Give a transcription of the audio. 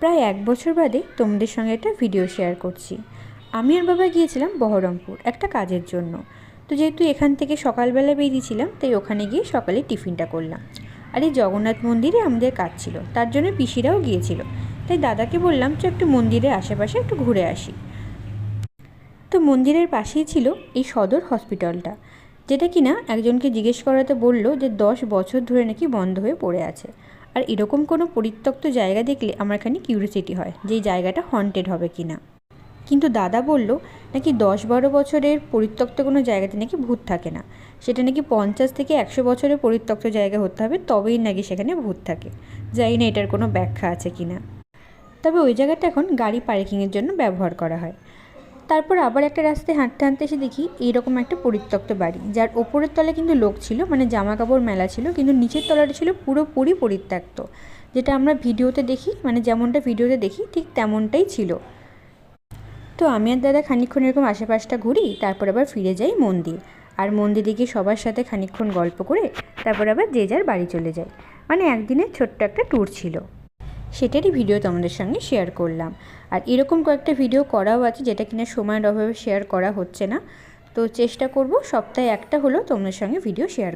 প্রায় 1 বছর বাদে তোমাদের সঙ্গে একটা ভিডিও শেয়ার করছি। আমি আর বাবা গিয়েছিলাম বহরমপুর একটা কাজের জন্য। তো যেহেতু এখান থেকে সকালবেলা বেরিয়েছিলাম, তাই ওখানে গিয়ে সকালে টিফিনটা করলাম। আর এই জগন্নাথ মন্দিরে আমাদের কাজ ছিল, তার জন্য পিসিরাও গিয়েছিল। তাই দাদাকে বললাম যে একটু মন্দিরের আশেপাশে একটু ঘুরে আসি। তো মন্দিরের পাশেই ছিল এই সদর হসপিটালটা, যেটা কিনা একজনকে জিজ্ঞেস করাতে বলল যে 10 বছর ধরে নাকি বন্ধ হয়ে পড়ে আছে। আর এরকম কোনো পরিত্যক্ত জায়গা দেখলে আমার এখানে কিউরিওসিটি হয় যে এই জায়গাটা হন্টেড হবে কি না। কিন্তু দাদা বলল নাকি 10-12 বছরের পরিত্যক্ত কোনো জায়গাতে নাকি ভূত থাকে না, সেটা নাকি 50 থেকে 100 বছরের পরিত্যক্ত জায়গা হতে হবে, তবেই নাকি সেখানে ভূত থাকে। জানি না এটার কোনো ব্যাখ্যা আছে কি না। তবে ওই জায়গাটা এখন গাড়ি পার্কিংয়ের জন্য ব্যবহার করা হয়। তারপর আবার একটা রাস্তায় হাঁটতে হাঁটতে এসে দেখি এইরকম একটা পরিত্যক্ত বাড়ি, যার ওপরের তলায় কিন্তু লোক ছিল, মানে জামা কাপড় মেলা ছিল, কিন্তু নিচের তলাটা ছিল পুরোপুরি পরিত্যক্ত। যেটা আমরা ভিডিওতে দেখি, মানে যেমনটা ভিডিওতে দেখি ঠিক তেমনটাই ছিল। তো আমি আর দাদা খানিকক্ষণ এরকম আশেপাশটা ঘুরি, তারপর আবার ফিরে যাই মন্দির। আর মন্দিরে গিয়ে সবার সাথে খানিকক্ষণ গল্প করে তারপর আবার যে যার বাড়ি চলে যাই। মানে একদিনের ছোট্ট একটা ট্যুর ছিল, সেটারই ভিডিও তোমাদের সঙ্গে শেয়ার করলাম। আর এরকম কয়েকটা ভিডিও করাও আছে যেটা কিনা সময়ের অভাবে শেয়ার করা হচ্ছে না। তো চেষ্টা করব সপ্তাহে একটা হলেও তোমাদের সঙ্গে ভিডিও শেয়ার